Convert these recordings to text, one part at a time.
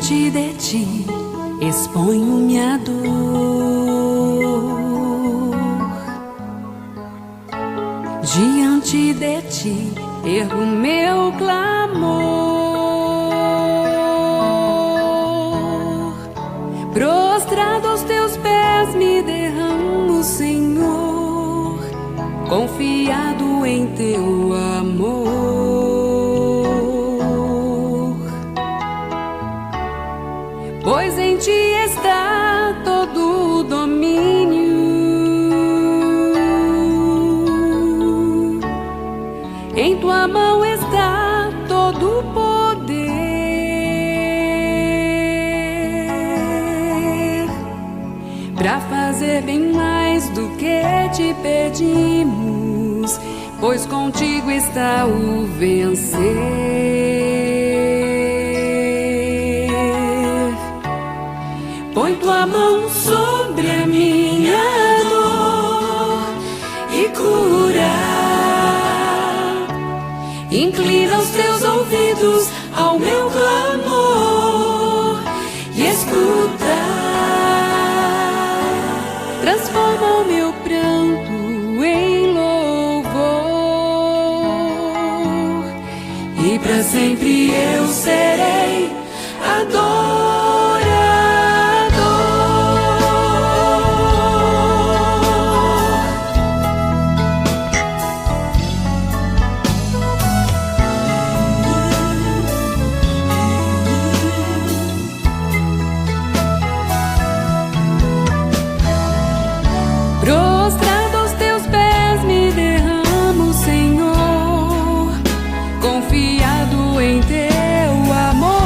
Diante de ti exponho minha dor, diante de ti ergo meu clamor, prostrado aos teus pés me derramo, Senhor, confiado em teu amor. Pois em ti está todo o domínio, em tua mão está todo o poder, pra fazer bem mais do que te pedimos, pois contigo está o vencer. Põe tua mão sobre a minha dor e cura. Inclina os teus ouvidos ao meu clamor e escuta. Transforma o meu pranto em louvor, e para sempre eu serei adorador. Prostrado aos teus pés me derramo, Senhor, confiado em teu amor.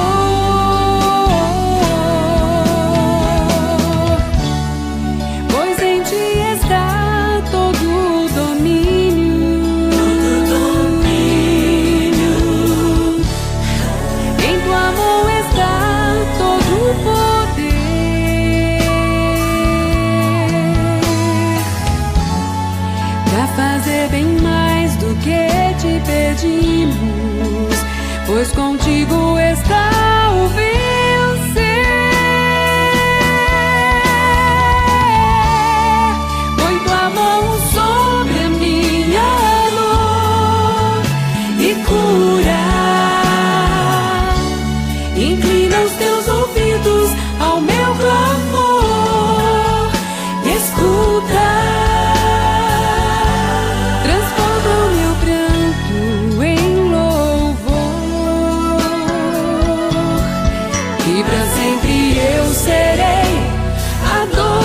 Pois em ti está todo o domínio, em tua mão está todo o poder, pra fazer bem mais do que te pedimos, pois contigo está o vencer. Põe tua mão sobre a minha dor e cura. Inclina os teus ouvidos ao meu clamor e escuta. Transforma o meu pranto em louvor, e pra sempre eu serei adorador.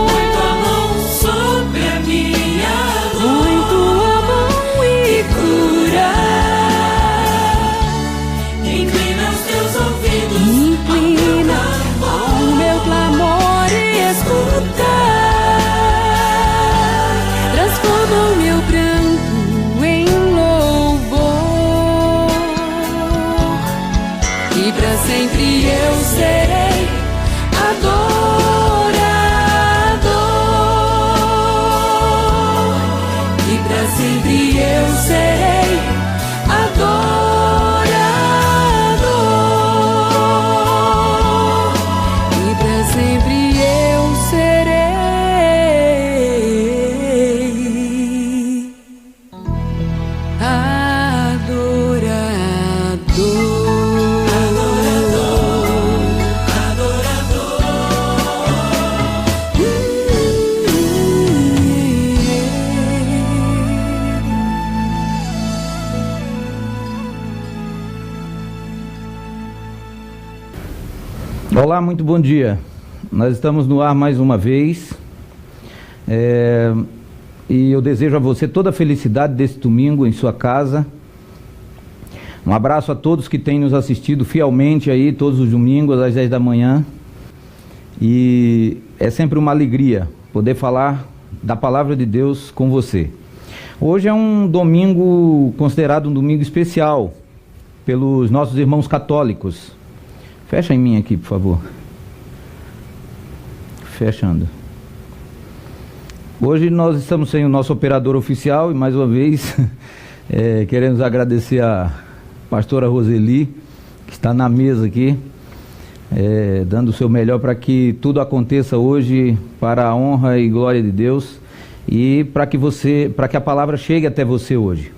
Põe tua mão sobre a minha dor, põe tua mão e cura. Inclina os teus ouvidos ao meu clamor e escuta. Transforma o meu pranto em louvor, e pra sempre eu serei adorador, e pra sempre eu serei adorador, e pra sempre eu serei Olá, muito bom dia. Nós estamos no ar mais uma vez, e eu desejo a você toda a felicidade desse domingo em sua casa. Um abraço a todos que têm nos assistido fielmente aí todos os domingos às 10 da manhã, e é sempre uma alegria poder falar da palavra de Deus com você. Hoje é um domingo considerado um domingo especial pelos nossos irmãos católicos. Fecha em mim aqui, por favor. Fechando. Hoje nós estamos sem o nosso operador oficial e mais uma vez queremos agradecer a pastora Roseli, que está na mesa aqui, dando o seu melhor para que tudo aconteça hoje para a honra e glória de Deus e para que a palavra chegue até você hoje.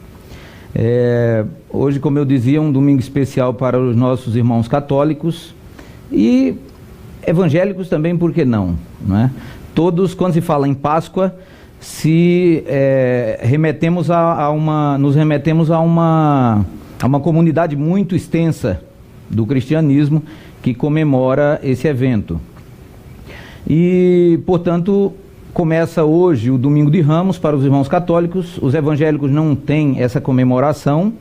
Hoje, como eu dizia, um domingo especial para os nossos irmãos católicos e evangélicos também, por que não, né? Todos, quando se fala em Páscoa, nos remetemos a uma comunidade muito extensa do cristianismo que comemora esse evento. E, portanto, começa hoje o Domingo de Ramos para os irmãos católicos. Os evangélicos não têm essa comemoração,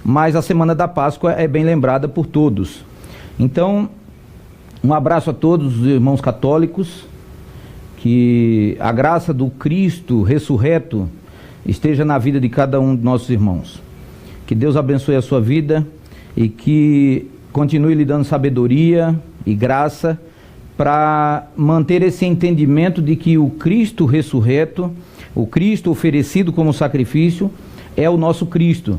mas a Semana da Páscoa é bem lembrada por todos. Então, um abraço a todos os irmãos católicos, que a graça do Cristo ressurreto esteja na vida de cada um de nossos irmãos. Que Deus abençoe a sua vida e que continue lhe dando sabedoria e graça para manter esse entendimento de que o Cristo ressurreto, o Cristo oferecido como sacrifício, é o nosso Cristo.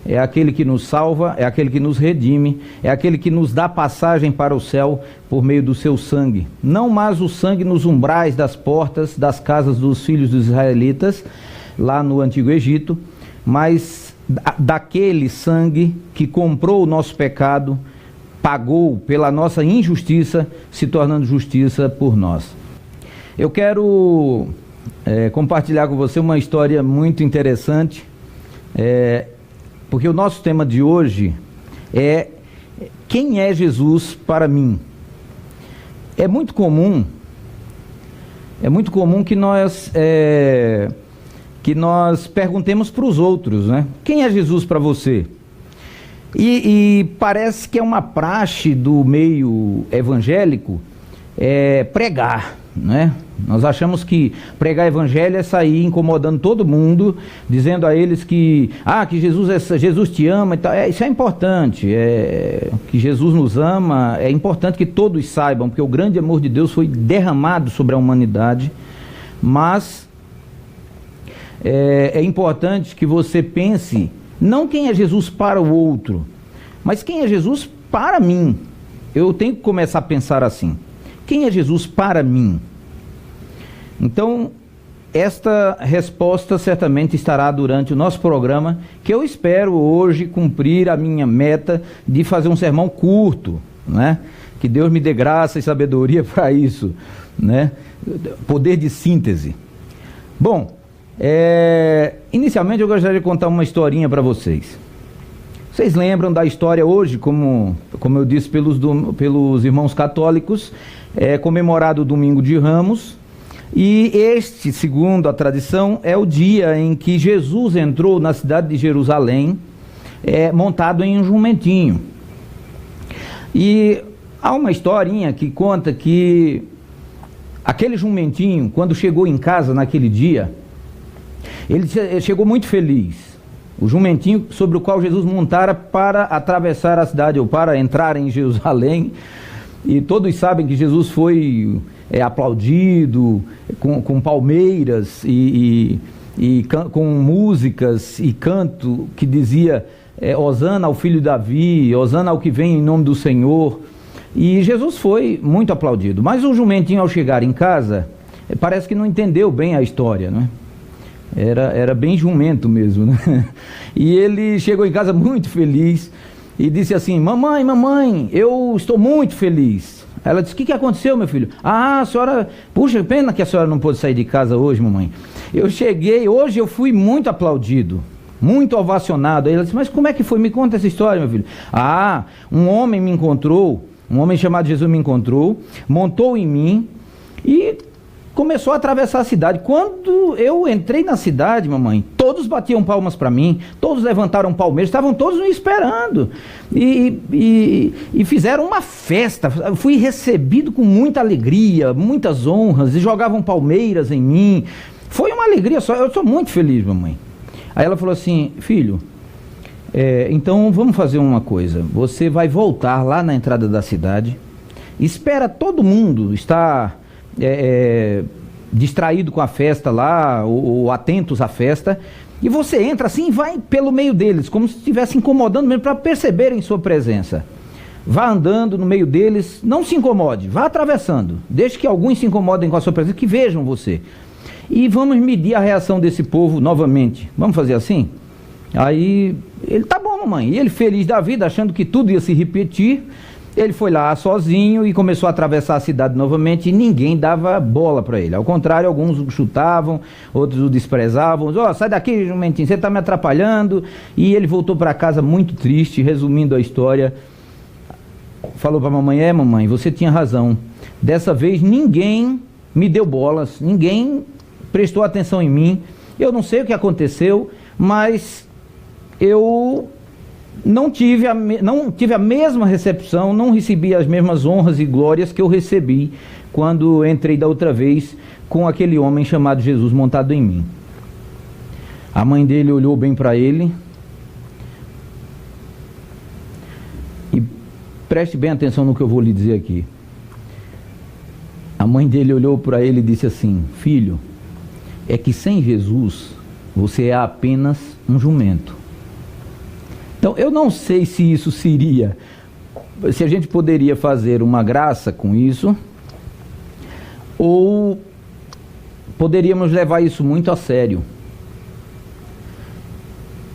É aquele que nos salva, é aquele que nos redime, é aquele que nos dá passagem para o céu por meio do seu sangue. Não mais o sangue nos umbrais das portas das casas dos filhos dos israelitas, lá no Antigo Egito, mas daquele sangue que comprou o nosso pecado, pagou pela nossa injustiça, se tornando justiça por nós. Eu quero compartilhar com você uma história muito interessante, porque o nosso tema de hoje é: quem é Jesus para mim? É muito comum que nós perguntemos para os outros, né? Quem é Jesus para você? E parece que é uma praxe do meio evangélico pregar, né? Nós achamos que pregar evangelho é sair incomodando todo mundo, dizendo a eles que Jesus te ama e tal. Isso é importante, que Jesus nos ama, é importante que todos saibam, porque o grande amor de Deus foi derramado sobre a humanidade, mas é importante que você pense, não quem é Jesus para o outro, mas quem é Jesus para mim. Eu tenho que começar a pensar assim: quem é Jesus para mim? Então, esta resposta certamente estará durante o nosso programa, que eu espero hoje cumprir a minha meta de fazer um sermão curto, né? Que Deus me dê graça e sabedoria para isso, né? Poder de síntese. Bom, inicialmente eu gostaria de contar uma historinha para vocês. Vocês lembram da história hoje, como eu disse, pelos irmãos católicos, comemorado o Domingo de Ramos. E este, segundo a tradição, é o dia em que Jesus entrou na cidade de Jerusalém, montado em um jumentinho. E há uma historinha que conta que aquele jumentinho, quando chegou em casa naquele dia, ele chegou muito feliz. O jumentinho sobre o qual Jesus montara para atravessar a cidade, ou para entrar em Jerusalém. E todos sabem que Jesus foi aplaudido com palmeiras e com músicas e canto que dizia Hosana ao filho de Davi, Hosana ao que vem em nome do Senhor. E Jesus foi muito aplaudido. Mas o jumentinho, ao chegar em casa, parece que não entendeu bem a história, né? Era bem jumento mesmo, né? E ele chegou em casa muito feliz e disse assim: mamãe, eu estou muito feliz. Ela disse: o que aconteceu, meu filho? A senhora, puxa, pena que a senhora não pôde sair de casa hoje, mamãe. Eu cheguei, hoje eu fui muito aplaudido, muito ovacionado. Aí ela disse: mas como é que foi? Me conta essa história, meu filho. Um homem me encontrou, um homem chamado Jesus me encontrou, montou em mim e começou a atravessar a cidade. Quando eu entrei na cidade, mamãe, todos batiam palmas para mim, todos levantaram palmeiras, estavam todos me esperando e fizeram uma festa. Eu fui recebido com muita alegria, muitas honras, e jogavam palmeiras em mim. Foi uma alegria só. Eu sou muito feliz, mamãe. Aí ela falou assim: filho, então vamos fazer uma coisa. Você vai voltar lá na entrada da cidade, espera todo mundo estar distraído com a festa lá, ou atentos à festa, e você entra assim e vai pelo meio deles, como se estivesse incomodando mesmo, para perceberem sua presença. Vá andando no meio deles, não se incomode, vá atravessando, deixe que alguns se incomodem com a sua presença, que vejam você. E vamos medir a reação desse povo novamente. Vamos fazer assim? Aí, ele, tá bom, mamãe. E ele, feliz da vida, achando que tudo ia se repetir, ele foi lá sozinho e começou a atravessar a cidade novamente, e ninguém dava bola para ele. Ao contrário, alguns o chutavam, outros o desprezavam. Ó, sai daqui, jumentinho, você está me atrapalhando. E ele voltou para casa muito triste. Resumindo a história, falou para a mamãe: mamãe, você tinha razão. Dessa vez ninguém me deu bolas, ninguém prestou atenção em mim. Eu não sei o que aconteceu, mas eu não tive a mesma recepção, não recebi as mesmas honras e glórias que eu recebi quando entrei da outra vez com aquele homem chamado Jesus montado em mim. A mãe dele olhou bem para ele e preste bem atenção no que eu vou lhe dizer aqui. A mãe dele olhou para ele e disse assim: filho, é que sem Jesus você é apenas um jumento. Então, eu não sei se isso seria, se a gente poderia fazer uma graça com isso, ou poderíamos levar isso muito a sério.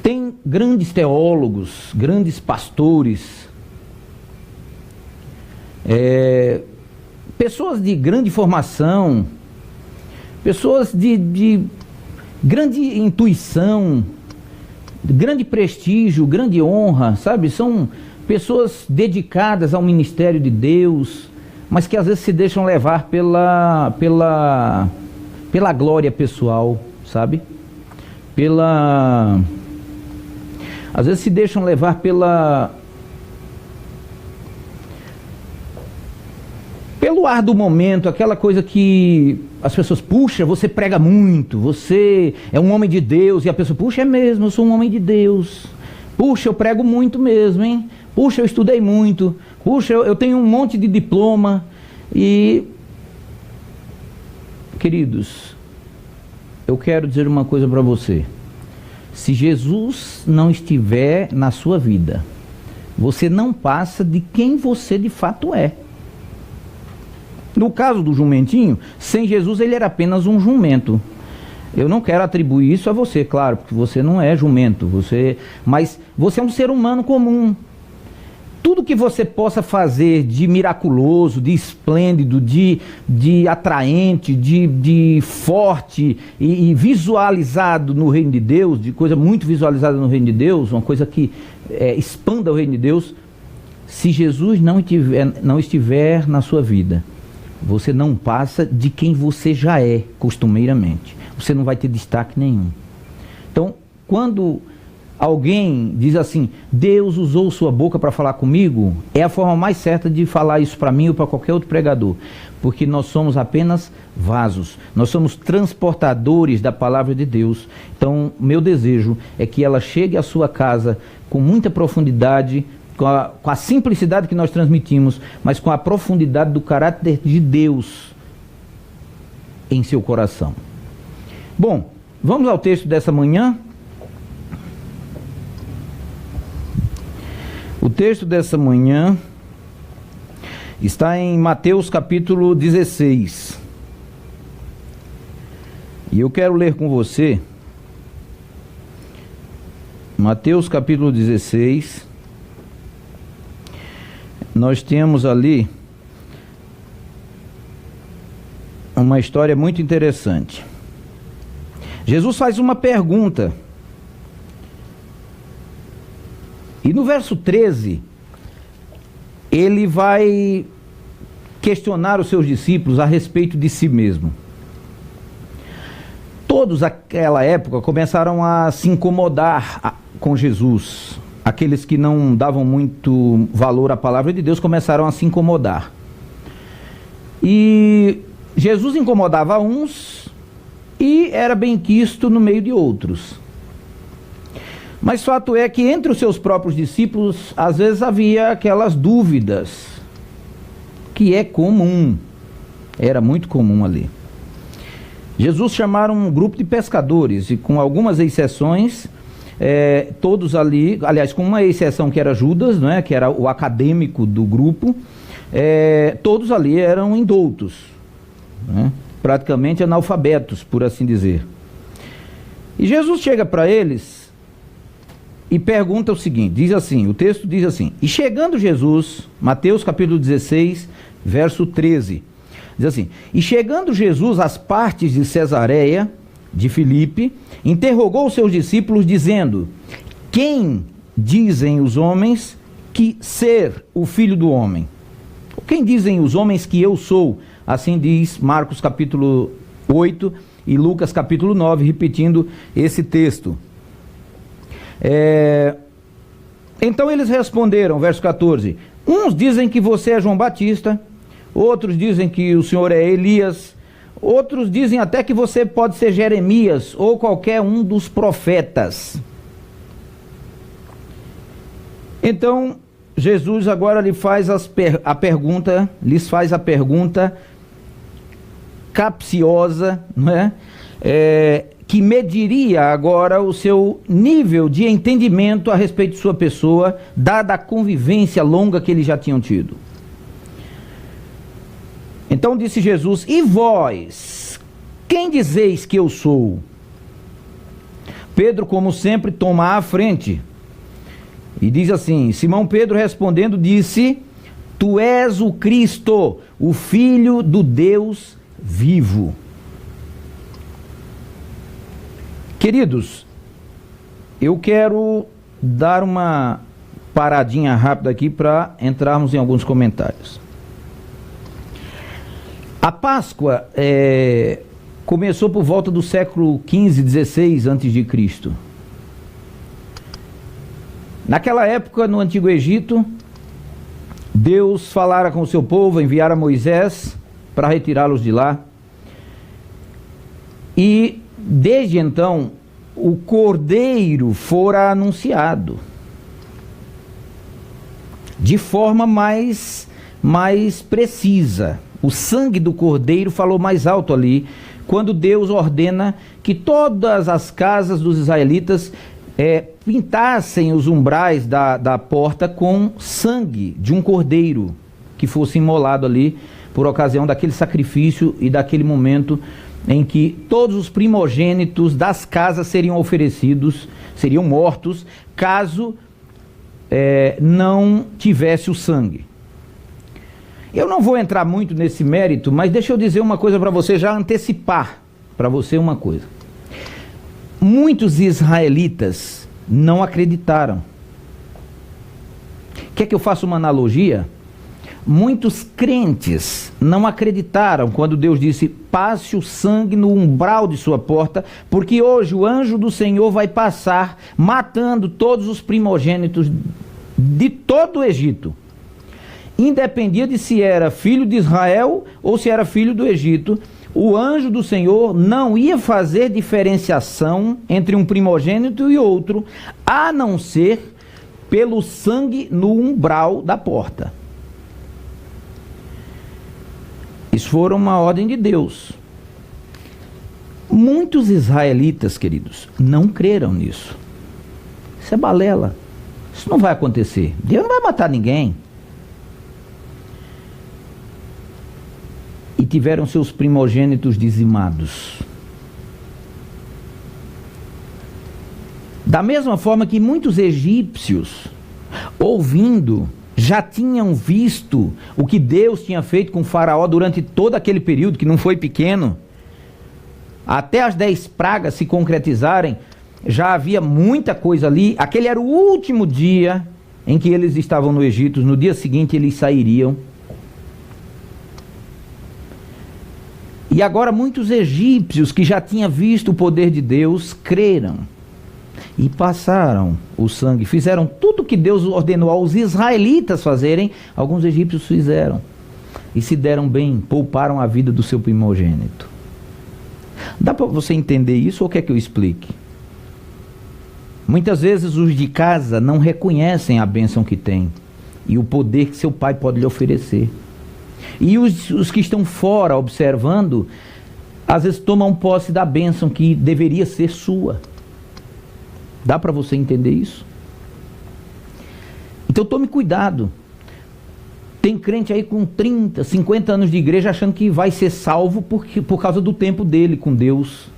Tem grandes teólogos, grandes pastores, pessoas de grande formação, pessoas de grande intuição, grande prestígio, grande honra, sabe? São pessoas dedicadas ao ministério de Deus, mas que às vezes se deixam levar pela glória pessoal, sabe? Às vezes se deixam levar pelo ar do momento, aquela coisa que as pessoas, puxa, você prega muito, você é um homem de Deus, e a pessoa, puxa, é mesmo, eu sou um homem de Deus, puxa, eu prego muito mesmo, hein? Puxa, eu estudei muito, puxa, eu tenho um monte de diploma. E, queridos, eu quero dizer uma coisa para você: se Jesus não estiver na sua vida, você não passa de quem você de fato é. No caso do jumentinho, sem Jesus ele era apenas um jumento. Eu não quero atribuir isso a você, claro, porque você não é jumento, mas você é um ser humano comum. Tudo que você possa fazer de miraculoso, de esplêndido, de atraente, de forte e visualizado no reino de Deus, de coisa muito visualizada no reino de Deus, uma coisa que expanda o reino de Deus, se Jesus não estiver na sua vida, você não passa de quem você já é, costumeiramente. Você não vai ter destaque nenhum. Então, quando alguém diz assim, Deus usou sua boca para falar comigo, é a forma mais certa de falar isso para mim ou para qualquer outro pregador. Porque nós somos apenas vasos. Nós somos transportadores da palavra de Deus. Então, meu desejo é que ela chegue à sua casa com muita profundidade, com a simplicidade que nós transmitimos, mas com a profundidade do caráter de Deus em seu coração. Bom, vamos ao texto dessa manhã. O texto dessa manhã está em Mateus capítulo 16. E eu quero ler com você Mateus capítulo 16. Nós temos ali uma história muito interessante. Jesus faz uma pergunta. E no verso 13, ele vai questionar os seus discípulos a respeito de si mesmo. Todos naquela época começaram a se incomodar com Jesus. Aqueles que não davam muito valor à palavra de Deus começaram a se incomodar. E Jesus incomodava uns e era bem quisto no meio de outros. Mas fato é que entre os seus próprios discípulos, às vezes havia aquelas dúvidas, que é comum, era muito comum ali. Jesus chamaram um grupo de pescadores, e com algumas exceções, todos ali, aliás, com uma exceção que era Judas, não é? Que era o acadêmico do grupo, todos ali eram indoutos, né? Praticamente analfabetos, por assim dizer. E Jesus chega para eles e pergunta o seguinte, diz assim, o texto diz assim: e chegando Jesus, Mateus capítulo 16, verso 13, diz assim: e chegando Jesus às partes de Cesareia de Filipe, interrogou os seus discípulos dizendo: quem dizem os homens que ser o Filho do Homem? Quem dizem os homens que eu sou? Assim diz Marcos capítulo 8 e Lucas capítulo 9, repetindo esse texto. Então eles responderam, verso 14: uns dizem que você é João Batista, outros dizem que o Senhor é Elias, outros dizem até que você pode ser Jeremias ou qualquer um dos profetas. Então Jesus agora lhes faz a pergunta capciosa, não é? Que mediria agora o seu nível de entendimento a respeito de sua pessoa, dada a convivência longa que eles já tinham tido. Então disse Jesus: e vós, quem dizeis que eu sou? Pedro, como sempre, toma a frente e diz assim: Simão Pedro respondendo disse: tu és o Cristo, o Filho do Deus vivo. Queridos, eu quero dar uma paradinha rápida aqui para entrarmos em alguns comentários. A Páscoa começou por volta do século XV, XVI a.C. Naquela época, no Antigo Egito, Deus falara com o seu povo, enviara Moisés para retirá-los de lá. E desde então, o cordeiro fora anunciado de forma mais precisa. O sangue do cordeiro falou mais alto ali, quando Deus ordena que todas as casas dos israelitas pintassem os umbrais da porta com sangue de um cordeiro que fosse imolado ali por ocasião daquele sacrifício e daquele momento em que todos os primogênitos das casas seriam oferecidos, seriam mortos, caso não tivesse o sangue. Eu não vou entrar muito nesse mérito, mas deixa eu dizer uma coisa para você, já antecipar para você uma coisa. Muitos israelitas não acreditaram. Quer que eu faça uma analogia? Muitos crentes não acreditaram quando Deus disse: passe o sangue no umbral de sua porta, porque hoje o anjo do Senhor vai passar matando todos os primogênitos de todo o Egito. Independia de se era filho de Israel ou se era filho do Egito, o anjo do Senhor não ia fazer diferenciação entre um primogênito e outro, a não ser pelo sangue no umbral da porta. Isso foi uma ordem de Deus. Muitos israelitas, queridos, não creram nisso. Isso é balela. Isso não vai acontecer. Deus não vai matar ninguém. E tiveram seus primogênitos dizimados. Da mesma forma que muitos egípcios, ouvindo, já tinham visto o que Deus tinha feito com Faraó durante todo aquele período, que não foi pequeno, até as 10 pragas se concretizarem, já havia muita coisa ali. Aquele era o último dia em que eles estavam no Egito. No dia seguinte eles sairiam. E agora muitos egípcios que já tinham visto o poder de Deus, creram e passaram o sangue, fizeram tudo o que Deus ordenou aos israelitas fazerem. Alguns egípcios fizeram e se deram bem, pouparam a vida do seu primogênito. Dá para você entender isso ou quer que eu explique? Muitas vezes os de casa não reconhecem a bênção que têm e o poder que seu pai pode lhe oferecer. E os que estão fora observando, às vezes tomam posse da bênção que deveria ser sua. Dá para você entender isso? Então tome cuidado. Tem crente aí com 30, 50 anos de igreja achando que vai ser salvo por causa do tempo dele com Deus.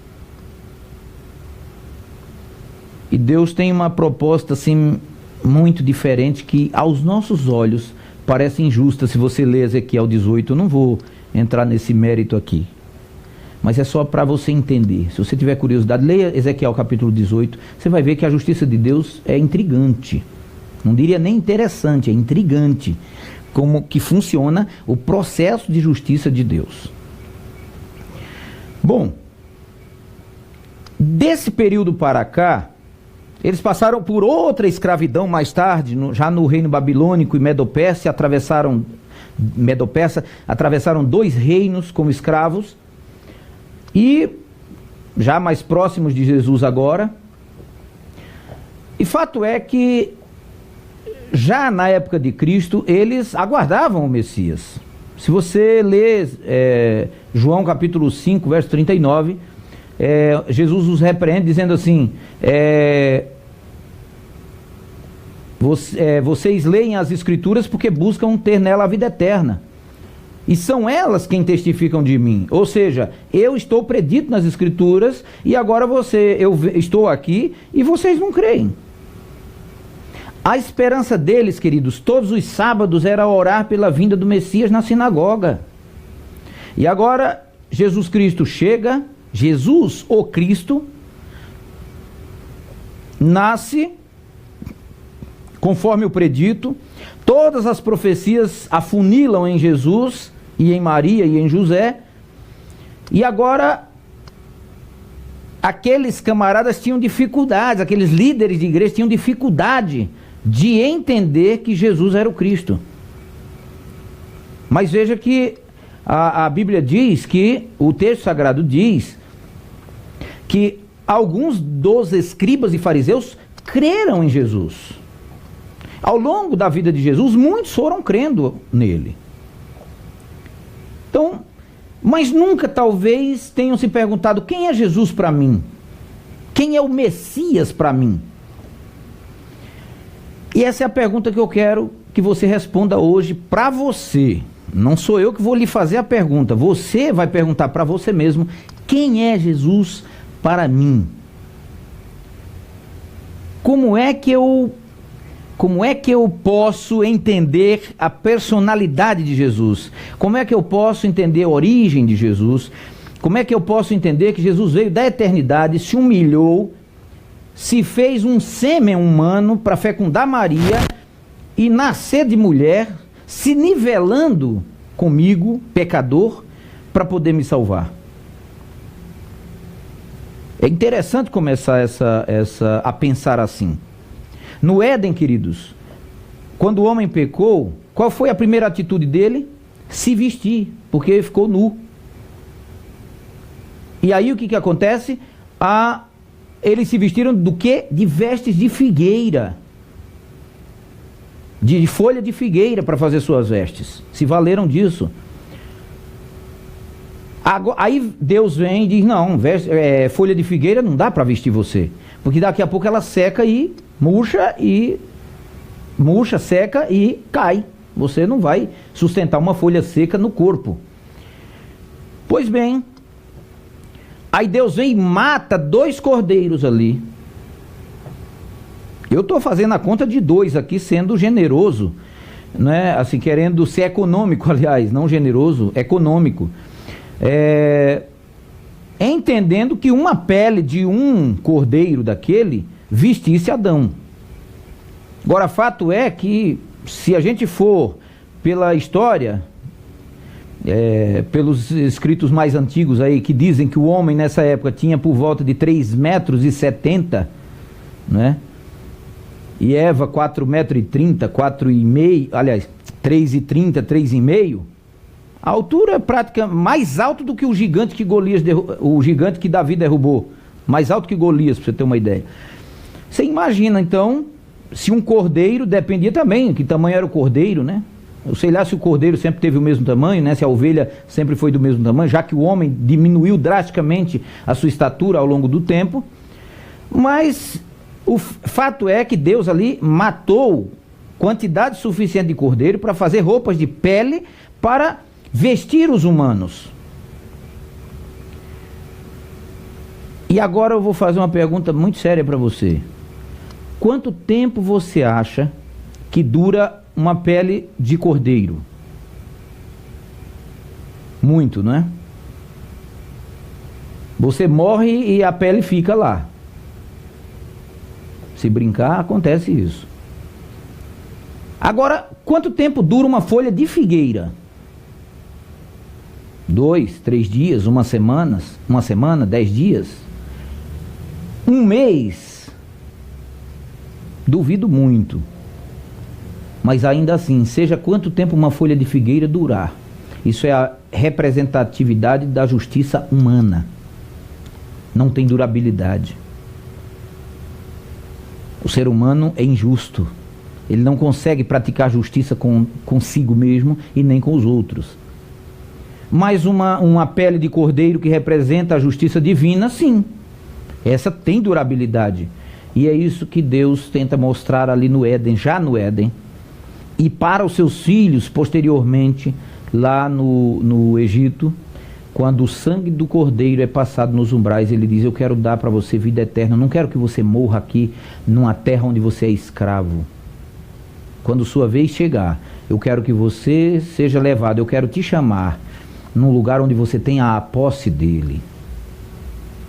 E Deus tem uma proposta assim muito diferente que aos nossos olhos parece injusta. Se você ler Ezequiel 18, eu não vou entrar nesse mérito aqui. Mas é só para você entender. Se você tiver curiosidade, leia Ezequiel capítulo 18, você vai ver que a justiça de Deus é intrigante. Não diria nem interessante, é intrigante. Como que funciona o processo de justiça de Deus. Bom, desse período para cá, eles passaram por outra escravidão mais tarde, já no reino babilônico e Medo-Pérsia, atravessaram 2 reinos como escravos, e já mais próximos de Jesus agora. E fato é que já na época de Cristo, eles aguardavam o Messias. Se você ler João capítulo 5, verso 39, Jesus os repreende dizendo assim, vocês leem as Escrituras porque buscam ter nela a vida eterna. E são elas quem testificam de mim. Ou seja, eu estou predito nas Escrituras e agora eu estou aqui e vocês não creem. A esperança deles, queridos, todos os sábados era orar pela vinda do Messias na sinagoga. E agora Jesus Cristo chega, Jesus, o Cristo, nasce conforme o predito, todas as profecias afunilam em Jesus e em Maria e em José, e agora aqueles camaradas tinham dificuldades, aqueles líderes de igreja tinham dificuldade de entender que Jesus era o Cristo. Mas veja que a Bíblia diz que, o texto sagrado diz, que alguns dos escribas e fariseus creram em Jesus. Ao longo da vida de Jesus, muitos foram crendo nele. Então, mas nunca talvez tenham se perguntado, quem é Jesus para mim? Quem é o Messias para mim? E essa é a pergunta que eu quero que você responda hoje para você. Não sou eu que vou lhe fazer a pergunta. Você vai perguntar para você mesmo, quem é Jesus para mim? Como é que eu posso entender a personalidade de Jesus? Como é que eu posso entender a origem de Jesus? Como é que eu posso entender que Jesus veio da eternidade, se humilhou, se fez um sêmen humano para fecundar Maria e nascer de mulher, se nivelando comigo, pecador, para poder me salvar? É interessante começar a pensar assim. No Éden, queridos, quando o homem pecou, qual foi a primeira atitude dele? Se vestir, porque ele ficou nu. E aí o que acontece? Eles se vestiram do quê? De vestes de figueira. De folha de figueira para fazer suas vestes. Se valeram disso. Aí Deus vem e diz, não, folha de figueira não dá para vestir você. Porque daqui a pouco ela seca e murcha, seca e cai. Você não vai sustentar uma folha seca no corpo. Pois bem, aí Deus vem e mata 2 cordeiros ali. Eu estou fazendo a conta de 2 aqui, sendo generoso, né? Assim, querendo ser econômico, aliás, não generoso, econômico. Entendendo que uma pele de um cordeiro daquele vestisse Adão. Agora, fato é que, se a gente for pela história, pelos escritos mais antigos aí, que dizem que o homem nessa época tinha por volta de 3,70 metros, né? E Eva 4,30 metros, 4,5, aliás, 3,30, 3,5. A altura é prática mais alto do que o gigante que Davi derrubou. Mais alto que Golias, para você ter uma ideia. Você imagina, então, se um cordeiro, dependia também, que tamanho era o cordeiro, né? Eu sei lá se o cordeiro sempre teve o mesmo tamanho, né? Se a ovelha sempre foi do mesmo tamanho, já que o homem diminuiu drasticamente a sua estatura ao longo do tempo. Mas o fato é que Deus ali matou quantidade suficiente de cordeiro para fazer roupas de pele para vestir os humanos. E agora eu vou fazer uma pergunta muito séria para você. Quanto tempo você acha que dura uma pele de cordeiro? Muito, não é? Você morre e a pele fica lá. Se brincar, acontece isso. Agora, quanto tempo dura uma folha de figueira? 2, 3 dias, uma semana, 10 dias? Um mês? Duvido muito. Mas ainda assim, seja quanto tempo uma folha de figueira durar, isso é a representatividade da justiça humana. Não tem durabilidade. O ser humano é injusto. Ele não consegue praticar justiça consigo mesmo e nem com os outros. Mas uma pele de cordeiro que representa a justiça divina, sim. Essa tem durabilidade. E é isso que Deus tenta mostrar ali no Éden, já no Éden. E para os seus filhos, posteriormente, lá no Egito, quando o sangue do cordeiro é passado nos umbrais, ele diz: eu quero dar para você vida eterna, eu não quero que você morra aqui numa terra onde você é escravo. Quando sua vez chegar, eu quero que você seja levado, eu quero te chamar num lugar onde você tenha a posse dele.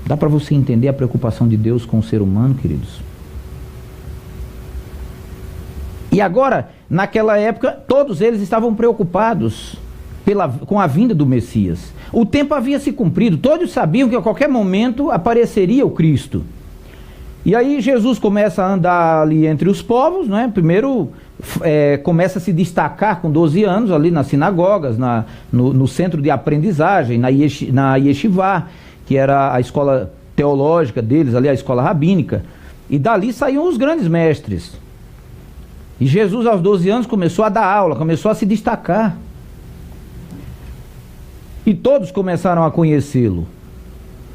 Dá para você entender a preocupação de Deus com o ser humano, queridos? E agora, naquela época, todos eles estavam preocupados com a vinda do Messias. O tempo havia se cumprido, todos sabiam que a qualquer momento apareceria o Cristo. E aí Jesus começa a andar ali entre os povos, né? Primeiro começa a se destacar com 12 anos ali nas sinagogas, no centro de aprendizagem, na Yeshivá, que era a escola teológica deles, ali a escola rabínica. E dali saíam os grandes mestres. E Jesus aos 12 anos começou a dar aula, começou a se destacar. E todos começaram a conhecê-lo.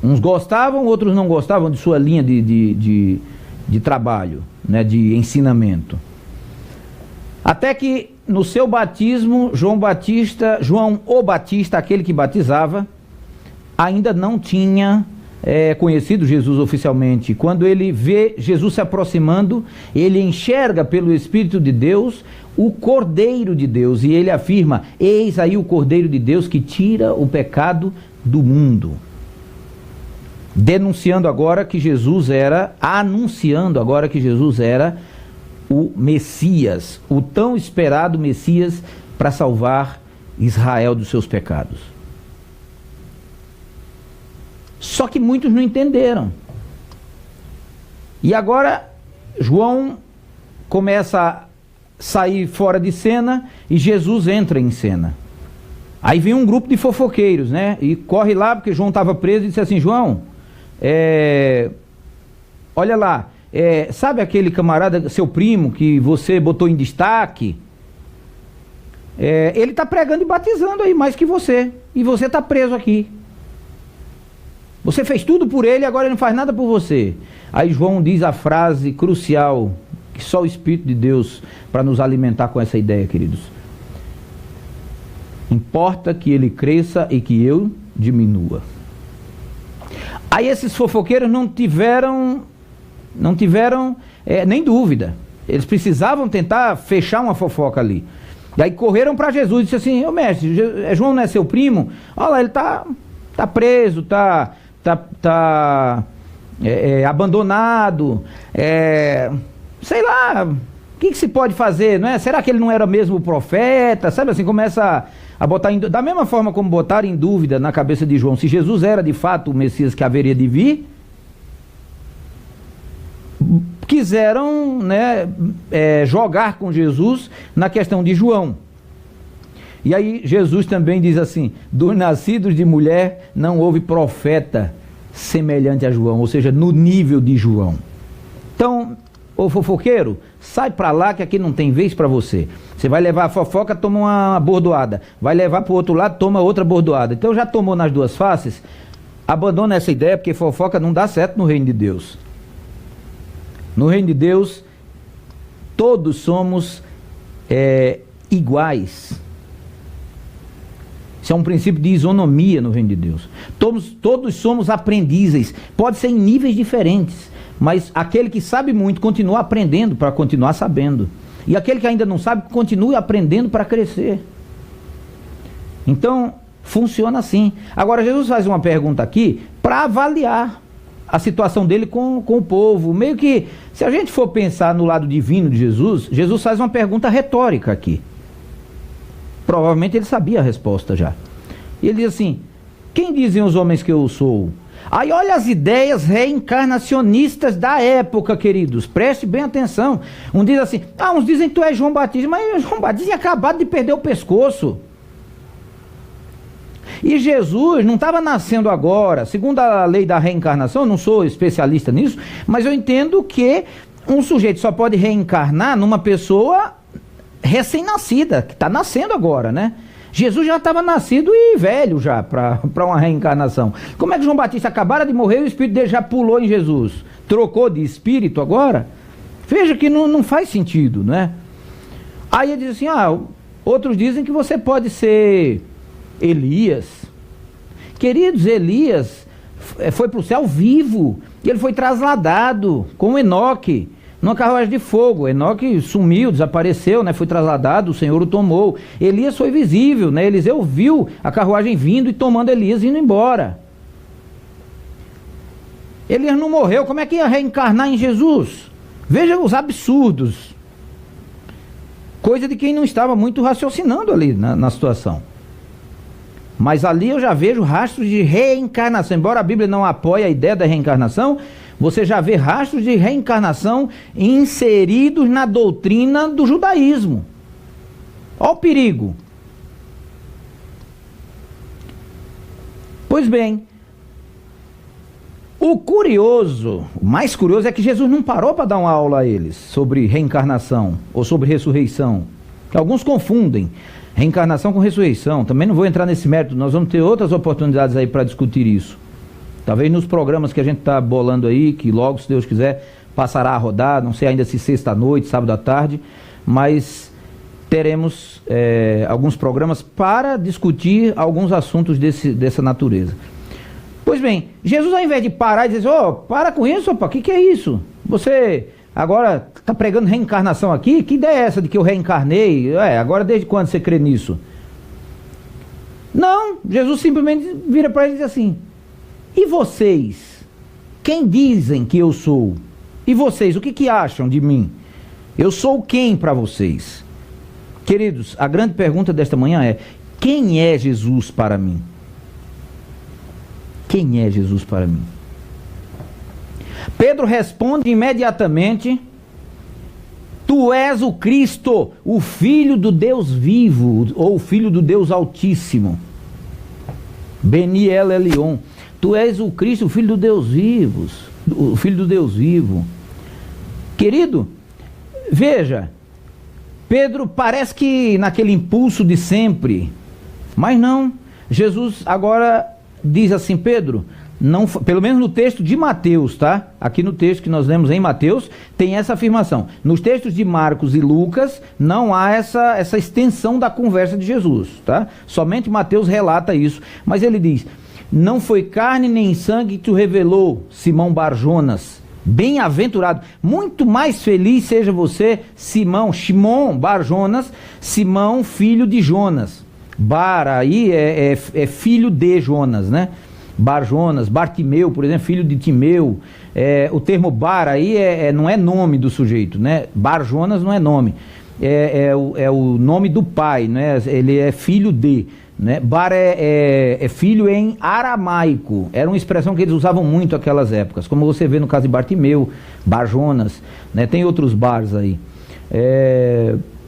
Uns gostavam, outros não gostavam de sua linha de trabalho, né, de ensinamento. Até que no seu batismo, João o Batista, aquele que batizava, ainda não tinha conhecido Jesus oficialmente. Quando ele vê Jesus se aproximando, ele enxerga pelo Espírito de Deus o Cordeiro de Deus, e ele afirma: eis aí o Cordeiro de Deus que tira o pecado do mundo. Anunciando agora que Jesus era o Messias, o tão esperado Messias para salvar Israel dos seus pecados. Só que muitos não entenderam. E agora João começa a sair fora de cena e Jesus entra em cena. Aí vem um grupo de fofoqueiros, né? E corre lá porque João estava preso e disse assim: João, olha lá, sabe aquele camarada, seu primo, que você botou em destaque? Ele está pregando e batizando aí mais que você. E você está preso aqui. Você fez tudo por ele e agora ele não faz nada por você. Aí João diz a frase crucial, que só o Espírito de Deus para nos alimentar com essa ideia, queridos. Importa que ele cresça e que eu diminua. Aí esses fofoqueiros não tiveram nem dúvida. Eles precisavam tentar fechar uma fofoca ali. E aí correram para Jesus e disse assim: ô mestre, João não é seu primo? Olha lá, ele tá preso, tá abandonado, sei lá, o que se pode fazer, não é? Será que ele não era mesmo o profeta? Sabe assim, começa a botar da mesma forma como botaram em dúvida na cabeça de João se Jesus era de fato o Messias que haveria de vir. Quiseram, né, jogar com Jesus na questão de João. E aí Jesus também diz assim: dos nascidos de mulher não houve profeta semelhante a João, ou seja, no nível de João. Então, ô fofoqueiro, sai pra lá que aqui não tem vez pra você. Você vai levar a fofoca, toma uma bordoada. Vai levar pro outro lado, toma outra bordoada. Então já tomou nas duas faces? Abandona essa ideia, porque fofoca não dá certo no reino de Deus. No reino de Deus, todos somos iguais. Isso é um princípio de isonomia no reino de Deus. Todos somos aprendizes. Pode ser em níveis diferentes, mas aquele que sabe muito continua aprendendo para continuar sabendo. E aquele que ainda não sabe, continue aprendendo para crescer. Então, funciona assim. Agora, Jesus faz uma pergunta aqui para avaliar a situação dele com o povo. Meio que, se a gente for pensar no lado divino de Jesus, Jesus faz uma pergunta retórica aqui. Provavelmente ele sabia a resposta já. E ele diz assim: quem dizem os homens que eu sou? Aí olha as ideias reencarnacionistas da época, queridos. Preste bem atenção. Um diz assim: uns dizem que tu és João Batista. Mas João Batista tinha acabado de perder o pescoço. E Jesus não estava nascendo agora. Segundo a lei da reencarnação, eu não sou especialista nisso, mas eu entendo que um sujeito só pode reencarnar numa pessoa recém-nascida, que está nascendo agora, né? Jesus já estava nascido e velho já para uma reencarnação. Como é que João Batista acabara de morrer e o espírito dele já pulou em Jesus? Trocou de espírito agora? Veja que não faz sentido, né? Aí ele diz assim: outros dizem que você pode ser Elias. Queridos, Elias foi para o céu vivo e ele foi trasladado com Enoque numa carruagem de fogo. Enoque sumiu, desapareceu, né? Foi trasladado, o Senhor o tomou. Elias foi visível, né? Eliseu viu a carruagem vindo e tomando Elias indo embora. Elias não morreu, como é que ia reencarnar em Jesus? Veja os absurdos. Coisa de quem não estava muito raciocinando ali na situação. Mas ali eu já vejo rastros de reencarnação. Embora a Bíblia não apoie a ideia da reencarnação, você já vê rastros de reencarnação inseridos na doutrina do judaísmo. Olha o perigo. Pois bem, o mais curioso é que Jesus não parou para dar uma aula a eles sobre reencarnação ou sobre ressurreição. Alguns confundem reencarnação com ressurreição. Também não vou entrar nesse mérito, nós vamos ter outras oportunidades aí para discutir isso. Talvez nos programas que a gente está bolando aí, que logo, se Deus quiser, passará a rodar, não sei ainda se sexta-noite, sábado à tarde, mas teremos alguns programas para discutir alguns assuntos dessa natureza. Pois bem, Jesus, ao invés de parar e dizer: para com isso, opa, o que é isso? Você agora está pregando reencarnação aqui? Que ideia é essa de que eu reencarnei? Agora desde quando você crê nisso? Não, Jesus simplesmente vira para ele e diz assim: e vocês? Quem dizem que eu sou? E vocês, o que acham de mim? Eu sou quem para vocês? Queridos, a grande pergunta desta manhã é: quem é Jesus para mim? Quem é Jesus para mim? Pedro responde imediatamente: tu és o Cristo, o Filho do Deus vivo, ou o Filho do Deus Altíssimo. Beni El Elion. Tu és o Cristo, o Filho do Deus vivo. O Filho do Deus vivo. Querido, veja, Pedro parece que naquele impulso de sempre, mas não. Jesus agora diz assim: Pedro, não, pelo menos no texto de Mateus, tá? Aqui no texto que nós lemos em Mateus, tem essa afirmação. Nos textos de Marcos e Lucas, não há essa extensão da conversa de Jesus, tá? Somente Mateus relata isso. Mas ele diz: não foi carne nem sangue que te revelou, Simão Barjonas. Bem-aventurado, muito mais feliz seja você, Shimon Barjonas, Simão, filho de Jonas. Bar aí é filho de Jonas, né? Barjonas, Bartimeu, por exemplo, filho de Timeu. O termo Bar aí não é nome do sujeito, né? Barjonas não é nome, é o nome do pai, né? Ele é filho de, né? Bar é filho em aramaico. Era uma expressão que eles usavam muito naquelas épocas, como você vê no caso de Bartimeu, Barjonas, né? Tem outros Bars aí.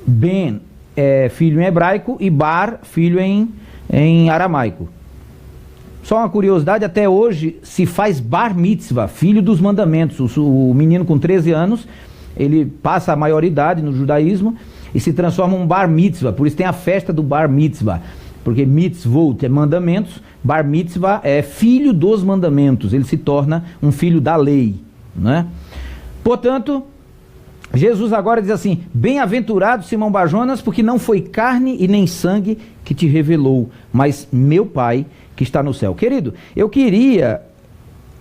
Ben filho em hebraico e Bar, filho em aramaico. Só uma curiosidade, até hoje se faz bar mitzvah, filho dos mandamentos. O menino com 13 anos ele passa a maioridade no judaísmo e se transforma um bar mitzvah. Por isso tem a festa do bar mitzvah, porque mitzvot é mandamentos, bar mitzvah é filho dos mandamentos, ele se torna um filho da lei, né? Portanto, Jesus agora diz assim: bem-aventurado Simão Bar-Jonas, porque não foi carne e nem sangue que te revelou, mas meu Pai que está no céu. Querido, eu queria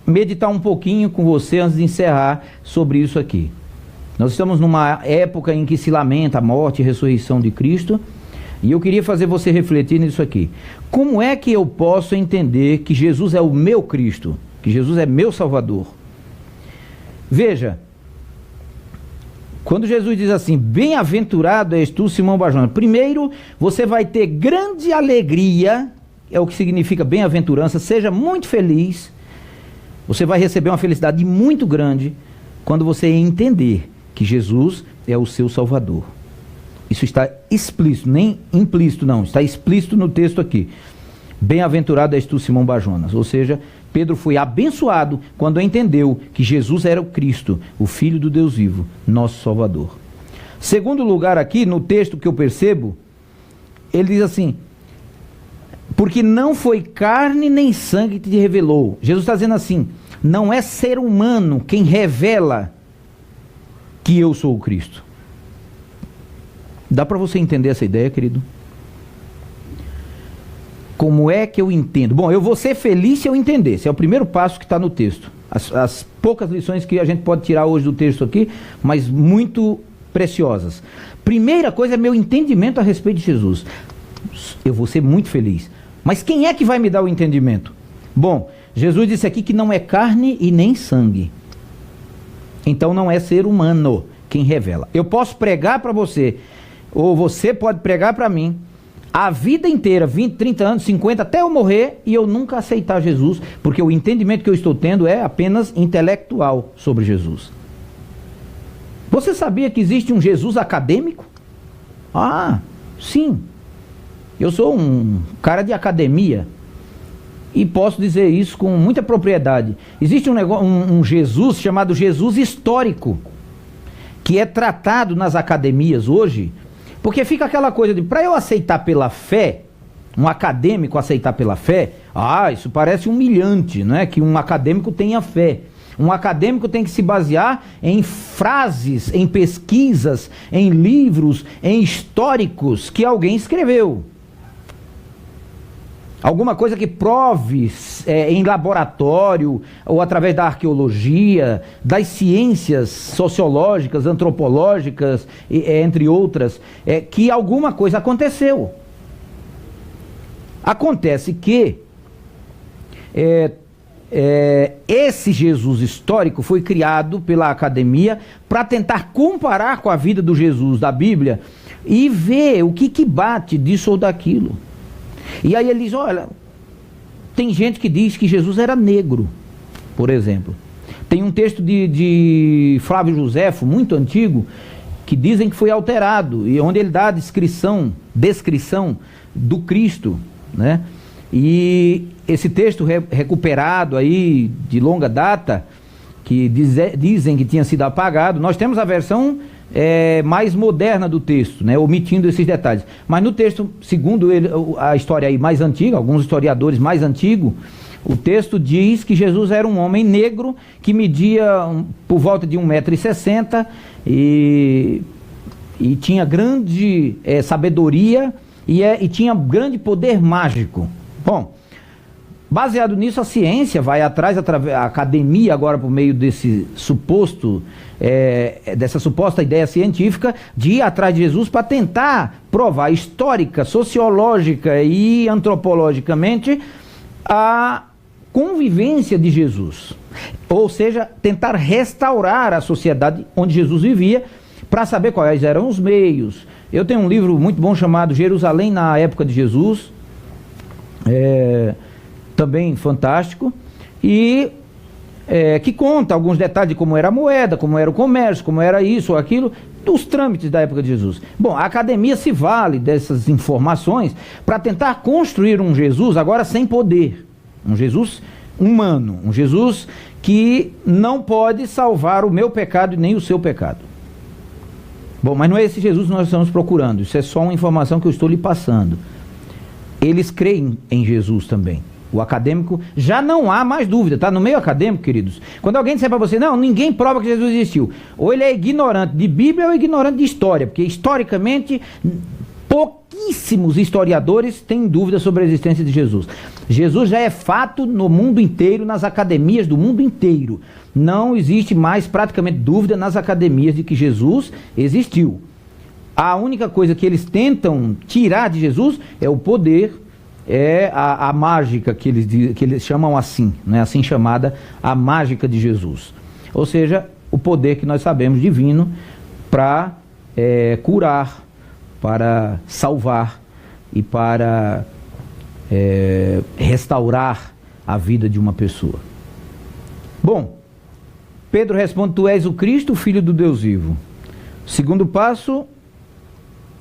meditar um pouquinho com você antes de encerrar sobre isso aqui. Nós estamos numa época em que se lamenta a morte e a ressurreição de Cristo, e eu queria fazer você refletir nisso aqui. Como é que eu posso entender que Jesus é o meu Cristo, que Jesus é meu Salvador? Veja, quando Jesus diz assim: bem-aventurado és tu, Simão Bar-Jonas, primeiro você vai ter grande alegria, é o que significa bem-aventurança, seja muito feliz, você vai receber uma felicidade muito grande quando você entender que Jesus é o seu Salvador. Isso está explícito, nem implícito não, está explícito no texto aqui. Bem-aventurado és tu, Simão Bar-Jonas. Ou seja, Pedro foi abençoado quando entendeu que Jesus era o Cristo, o Filho do Deus vivo, nosso Salvador. Segundo lugar aqui, no texto que eu percebo, ele diz assim: porque não foi carne nem sangue que te revelou. Jesus está dizendo assim: não é ser humano quem revela que eu sou o Cristo. Dá para você entender essa ideia, querido? Como é que eu entendo? Bom, eu vou ser feliz se eu entender. Esse é o primeiro passo que está no texto. As poucas lições que a gente pode tirar hoje do texto aqui, mas muito preciosas. Primeira coisa é meu entendimento a respeito de Jesus. Eu vou ser muito feliz. Mas quem é que vai me dar o entendimento? Bom, Jesus disse aqui que não é carne e nem sangue. Então não é ser humano quem revela. Eu posso pregar para você, ou você pode pregar para mim, a vida inteira, 20, 30 anos, 50, até eu morrer, e eu nunca aceitar Jesus, porque o entendimento que eu estou tendo é apenas intelectual sobre Jesus. Você sabia que existe um Jesus acadêmico? Ah, sim. Eu sou um cara de academia e posso dizer isso com muita propriedade. Existe um Jesus chamado Jesus histórico, que é tratado nas academias hoje, porque fica aquela coisa de, para eu aceitar pela fé, um acadêmico aceitar pela fé, isso parece humilhante, não é? Que um acadêmico tenha fé. Um acadêmico tem que se basear em frases, em pesquisas, em livros, em históricos que alguém escreveu. Alguma coisa que prove em laboratório ou através da arqueologia, das ciências sociológicas, antropológicas, entre outras, que alguma coisa aconteceu. Acontece que esse Jesus histórico foi criado pela academia para tentar comparar com a vida do Jesus da Bíblia e ver o que bate disso ou daquilo. E aí ele diz: olha, tem gente que diz que Jesus era negro, por exemplo. Tem um texto de Flávio Joséfo, muito antigo, que dizem que foi alterado, e onde ele dá a descrição do Cristo, né? E esse texto recuperado aí de longa data, que dizem que tinha sido apagado, nós temos a versão mais moderna do texto, né, omitindo esses detalhes. Mas no texto, segundo ele, a história aí mais antiga, alguns historiadores mais antigos, o texto diz que Jesus era um homem negro que media por volta de 1,60 m e tinha grande sabedoria e tinha grande poder mágico. Bom, baseado nisso, a ciência vai atrás, a academia agora, por meio desse dessa suposta ideia científica, de ir atrás de Jesus para tentar provar histórica, sociológica e antropologicamente a convivência de Jesus. Ou seja, tentar restaurar a sociedade onde Jesus vivia, para saber quais eram os meios. Eu tenho um livro muito bom chamado Jerusalém na Época de Jesus, também fantástico, e que conta alguns detalhes de como era a moeda, como era o comércio, como era isso ou aquilo, dos trâmites da época de Jesus. Bom, a academia se vale dessas informações para tentar construir um Jesus agora sem poder, um Jesus humano, um Jesus que não pode salvar o meu pecado e nem o seu pecado. Bom, mas não é esse Jesus que nós estamos procurando. Isso é só uma informação que eu estou lhe passando. Eles creem em Jesus também. O acadêmico, já não há mais dúvida, tá? No meio acadêmico, queridos, quando alguém disser para você, não, ninguém prova que Jesus existiu, ou ele é ignorante de Bíblia ou ignorante de história, porque historicamente pouquíssimos historiadores têm dúvida sobre a existência de Jesus. Jesus já é fato no mundo inteiro, nas academias do mundo inteiro. Não existe mais praticamente dúvida nas academias de que Jesus existiu. A única coisa que eles tentam tirar de Jesus é o poder, é a mágica que eles chamam assim, né? Assim chamada a mágica de Jesus. Ou seja, o poder que nós sabemos divino para curar, para salvar e para restaurar a vida de uma pessoa. Bom, Pedro responde: tu és o Cristo, o Filho do Deus vivo. Segundo passo,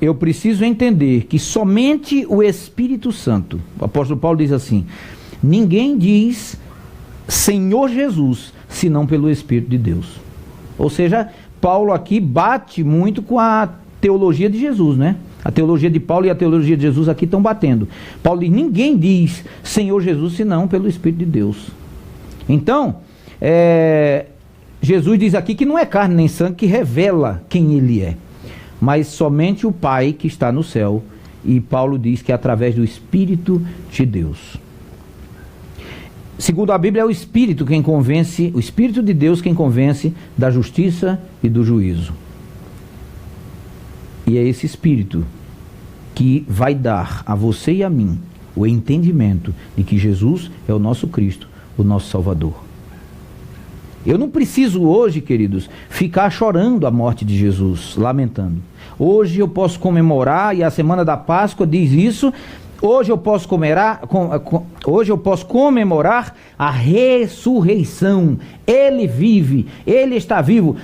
eu preciso entender que somente o Espírito Santo, o apóstolo Paulo diz assim, ninguém diz Senhor Jesus, senão pelo Espírito de Deus. Ou seja, Paulo aqui bate muito com a teologia de Jesus, né? A teologia de Paulo e a teologia de Jesus aqui estão batendo. Paulo diz, ninguém diz Senhor Jesus, senão pelo Espírito de Deus. Então, Jesus diz aqui que não é carne nem sangue que revela quem ele é, mas somente o Pai que está no céu, e Paulo diz que é através do Espírito de Deus. Segundo a Bíblia, é o Espírito quem convence, o Espírito de Deus quem convence da justiça e do juízo. E é esse Espírito que vai dar a você e a mim o entendimento de que Jesus é o nosso Cristo, o nosso Salvador. Eu não preciso hoje, queridos, ficar chorando a morte de Jesus, lamentando. Hoje eu posso comemorar, e a semana da Páscoa diz isso, hoje eu posso comemorar a ressurreição. Ele vive, ele está vivo.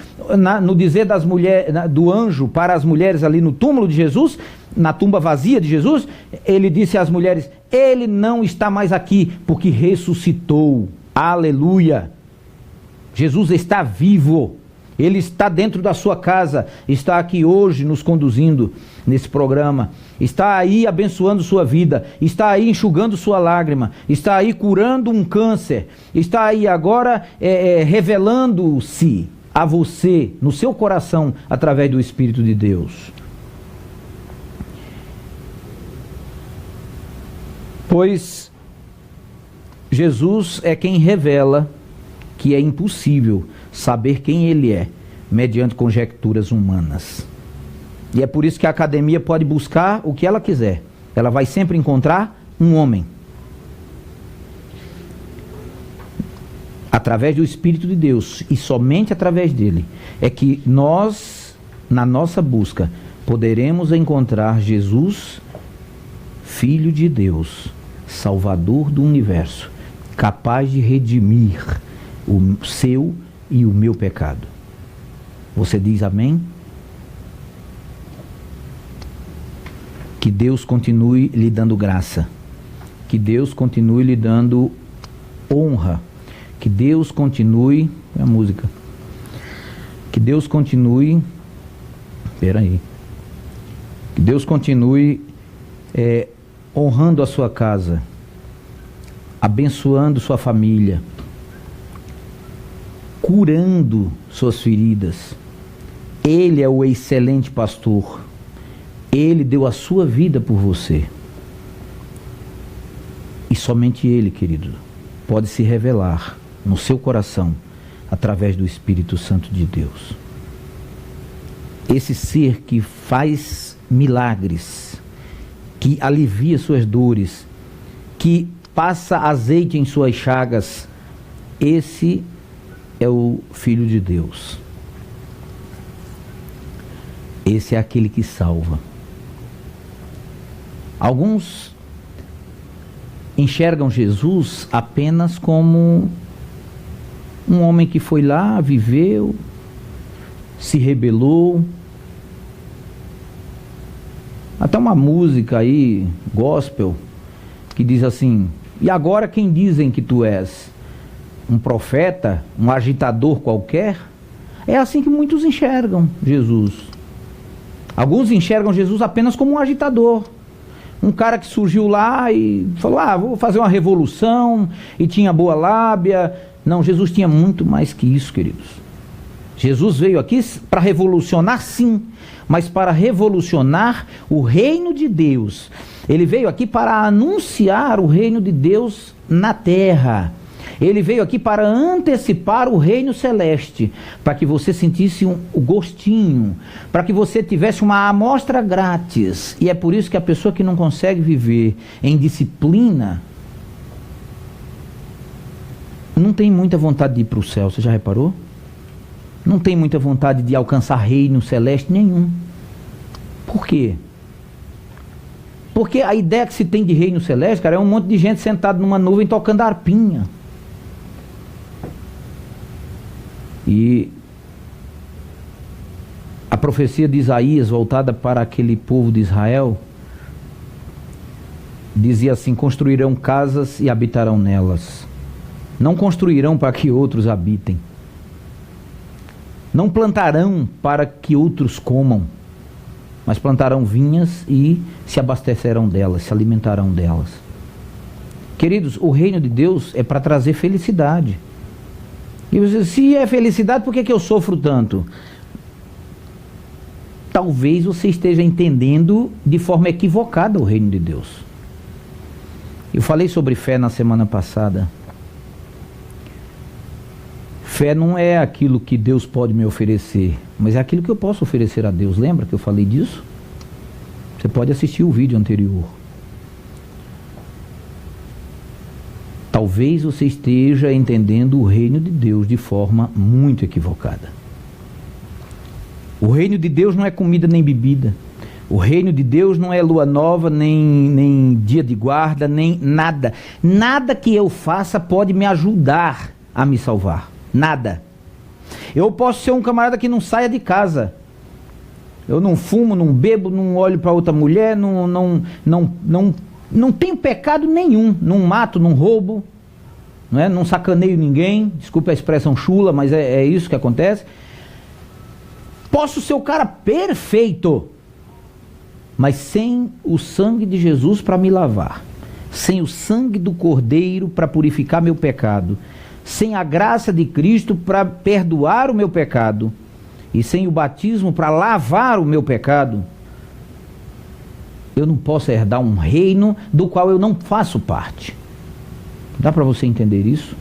No dizer das mulheres, do anjo para as mulheres ali no túmulo de Jesus, na tumba vazia de Jesus, ele disse às mulheres, ele não está mais aqui, porque ressuscitou. Aleluia! Jesus está vivo, ele está dentro da sua casa, está aqui hoje nos conduzindo nesse programa, está aí abençoando sua vida, está aí enxugando sua lágrima, está aí curando um câncer, está aí agora revelando-se a você, no seu coração, através do Espírito de Deus. Pois Jesus é quem revela que é impossível saber quem ele é, mediante conjecturas humanas. E é por isso que a academia pode buscar o que ela quiser. Ela vai sempre encontrar um homem. Através do Espírito de Deus, e somente através dele, é que nós, na nossa busca, poderemos encontrar Jesus, Filho de Deus, Salvador do universo, capaz de redimir o seu e o meu pecado. Você diz amém? Que Deus continue lhe dando graça, que Deus continue lhe dando honra, que Deus continue, é a música, que Deus continue, que Deus continue honrando a sua casa, abençoando sua família, curando suas feridas. Ele é o excelente pastor. Ele deu a sua vida por você. E somente Ele, querido, pode se revelar no seu coração através do Espírito Santo de Deus. Esse ser que faz milagres, que alivia suas dores, que passa azeite em suas chagas, esse é o Filho de Deus. Esse é aquele que salva. Alguns enxergam Jesus apenas como um homem que foi lá, viveu, se rebelou. Até uma música aí, gospel, que diz assim, e agora quem dizem que tu és? Um profeta, um agitador qualquer? É assim que muitos enxergam Jesus. Alguns enxergam Jesus apenas como um agitador. Um cara que surgiu lá e falou, vou fazer uma revolução, e tinha boa lábia. Não, Jesus tinha muito mais que isso, queridos. Jesus veio aqui para revolucionar, sim, mas para revolucionar o reino de Deus. Ele veio aqui para anunciar o reino de Deus na terra. Ele veio aqui para antecipar o reino celeste, para que você sentisse o gostinho, para que você tivesse uma amostra grátis. E é por isso que a pessoa que não consegue viver em disciplina não tem muita vontade de ir para o céu, você já reparou? Não tem muita vontade de alcançar reino celeste nenhum. Por quê? Porque a ideia que se tem de reino celeste, cara, é um monte de gente sentada numa nuvem tocando harpinha. E a profecia de Isaías, voltada para aquele povo de Israel, dizia assim: construirão casas e habitarão nelas. Não construirão para que outros habitem. Não plantarão para que outros comam, mas plantarão vinhas e se abastecerão delas, se alimentarão delas. Queridos, o reino de Deus é para trazer felicidade. E você, se é felicidade, por que eu sofro tanto? Talvez você esteja entendendo de forma equivocada o reino de Deus. Eu falei sobre fé na semana passada. Fé não é aquilo que Deus pode me oferecer, mas é aquilo que eu posso oferecer a Deus. Lembra que eu falei disso? Você pode assistir o vídeo anterior. Talvez você esteja entendendo o reino de Deus de forma muito equivocada. O reino de Deus não é comida nem bebida. O reino de Deus não é lua nova, nem dia de guarda, nem nada. Nada que eu faça pode me ajudar a me salvar. Nada. Eu posso ser um camarada que não saia de casa. Eu não fumo, não bebo, não olho para outra mulher, não tenho pecado nenhum. Não mato, não roubo, não sacaneio ninguém. Desculpe a expressão chula, mas é isso que acontece. Posso ser o cara perfeito, mas sem o sangue de Jesus para me lavar, sem o sangue do Cordeiro para purificar meu pecado, sem a graça de Cristo para perdoar o meu pecado, e sem o batismo para lavar o meu pecado, eu não posso herdar um reino do qual eu não faço parte. Dá para você entender isso?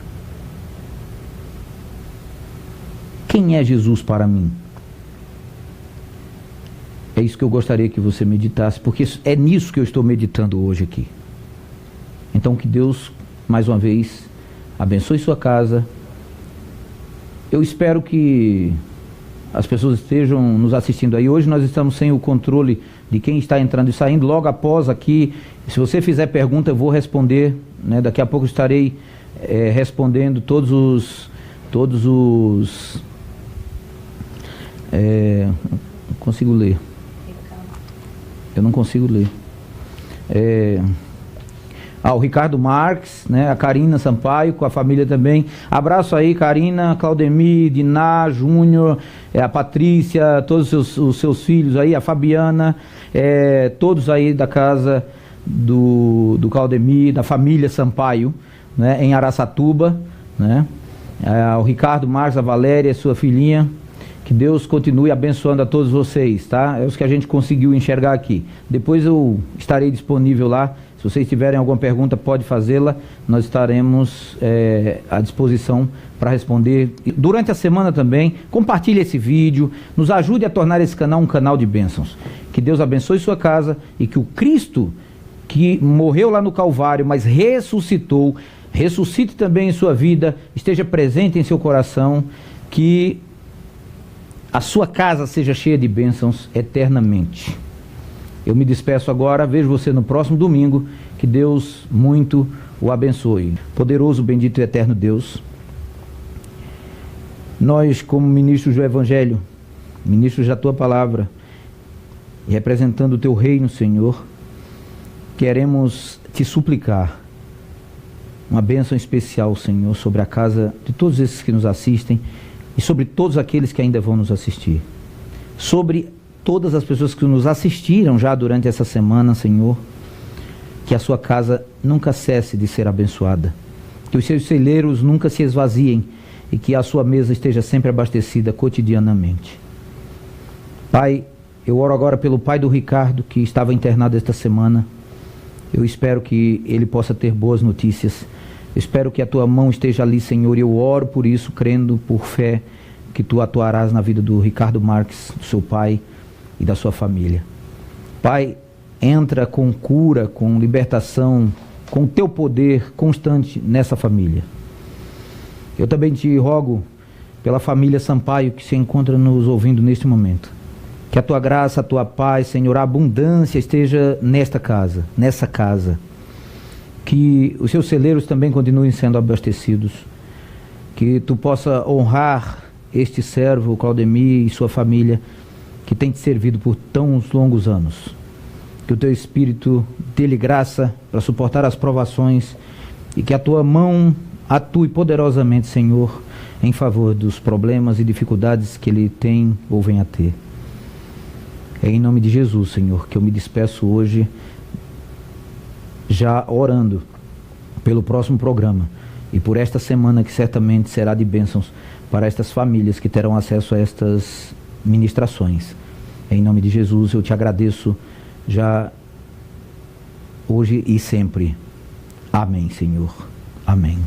Quem é Jesus para mim? É isso que eu gostaria que você meditasse, porque é nisso que eu estou meditando hoje aqui. Então que Deus, mais uma vez, abençoe sua casa. Eu espero que as pessoas estejam nos assistindo aí. Hoje nós estamos sem o controle de quem está entrando e saindo. Logo após aqui, se você fizer pergunta, eu vou responder, né? Daqui a pouco eu estarei respondendo todos os não consigo ler. Eu não consigo ler. O Ricardo Marques, né? A Karina Sampaio, com a família também. Abraço aí, Karina, Claudemir, Diná, Júnior, a Patrícia, todos os seus filhos aí, a Fabiana, todos aí da casa do Claudemir, da família Sampaio, né? Em Araçatuba, né? O Ricardo Marques, a Valéria, sua filhinha. Que Deus continue abençoando a todos vocês, tá? É os que a gente conseguiu enxergar aqui. Depois eu estarei disponível lá. Se vocês tiverem alguma pergunta, pode fazê-la. Nós estaremos à disposição para responder. Durante a semana também, compartilhe esse vídeo. Nos ajude a tornar esse canal um canal de bênçãos. Que Deus abençoe sua casa e que o Cristo que morreu lá no Calvário, mas ressuscitou, ressuscite também em sua vida, esteja presente em seu coração, que a sua casa seja cheia de bênçãos eternamente. Eu me despeço agora, vejo você no próximo domingo, que Deus muito o abençoe. Poderoso, bendito e eterno Deus, nós como ministros do Evangelho, ministros da Tua Palavra, e representando o Teu reino, Senhor, queremos Te suplicar uma bênção especial, Senhor, sobre a casa de todos esses que nos assistem, e sobre todos aqueles que ainda vão nos assistir. Sobre todas as pessoas que nos assistiram já durante essa semana, Senhor, que a sua casa nunca cesse de ser abençoada, que os seus celeiros nunca se esvaziem e que a sua mesa esteja sempre abastecida cotidianamente. Pai, eu oro agora pelo pai do Ricardo, que estava internado esta semana. Eu espero que ele possa ter boas notícias. Eu espero que a tua mão esteja ali, Senhor, e eu oro por isso, crendo por fé que tu atuarás na vida do Ricardo Marques, do seu pai e da sua família. Pai, entra com cura, com libertação, com o teu poder constante nessa família. Eu também te rogo pela família Sampaio que se encontra nos ouvindo neste momento. Que a tua graça, a tua paz, Senhor, a abundância esteja nesta casa, nessa casa. Que os seus celeiros também continuem sendo abastecidos. Que tu possa honrar este servo, Claudemir, e sua família, que tem te servido por tão longos anos. Que o teu Espírito dê-lhe graça para suportar as provações e que a tua mão atue poderosamente, Senhor, em favor dos problemas e dificuldades que ele tem ou vem a ter. É em nome de Jesus, Senhor, que eu me despeço hoje, já orando pelo próximo programa e por esta semana que certamente será de bênçãos para estas famílias que terão acesso a estas ministrações. Em nome de Jesus, eu te agradeço já hoje e sempre. Amém, Senhor. Amém.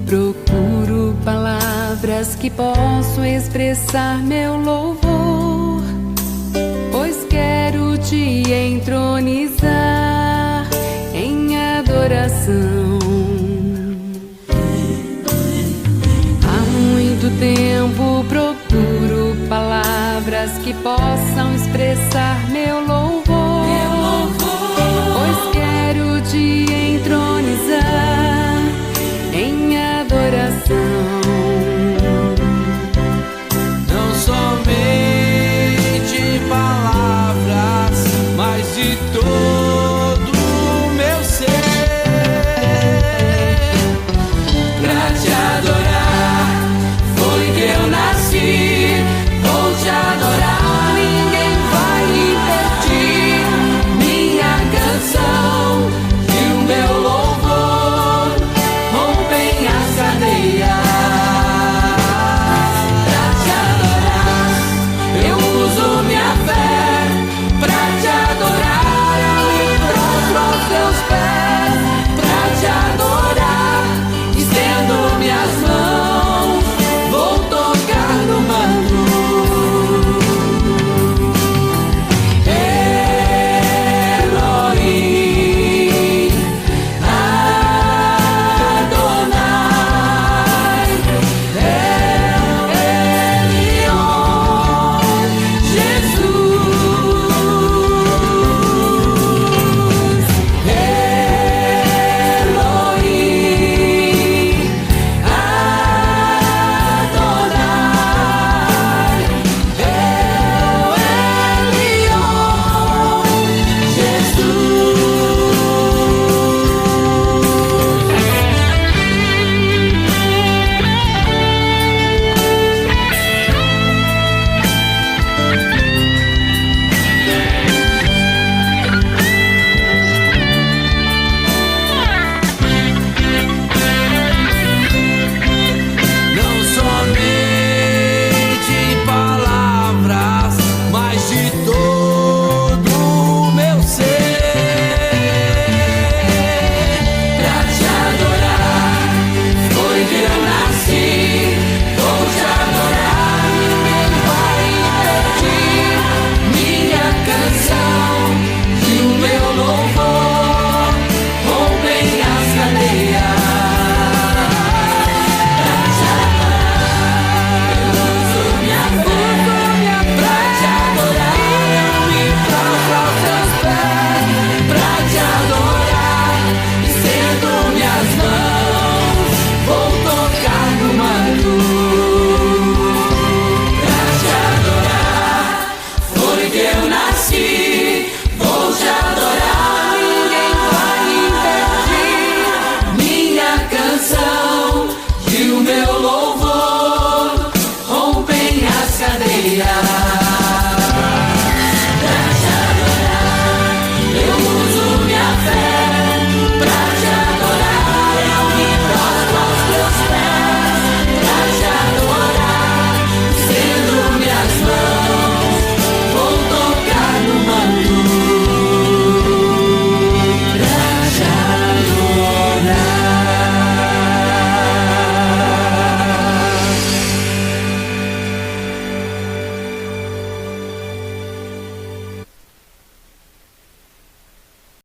Procuro palavras que possam expressar meu louvor, pois quero te entronizar em adoração. Há muito tempo procuro palavras que possam expressar meu louvor, pois quero te entronizar em adoração.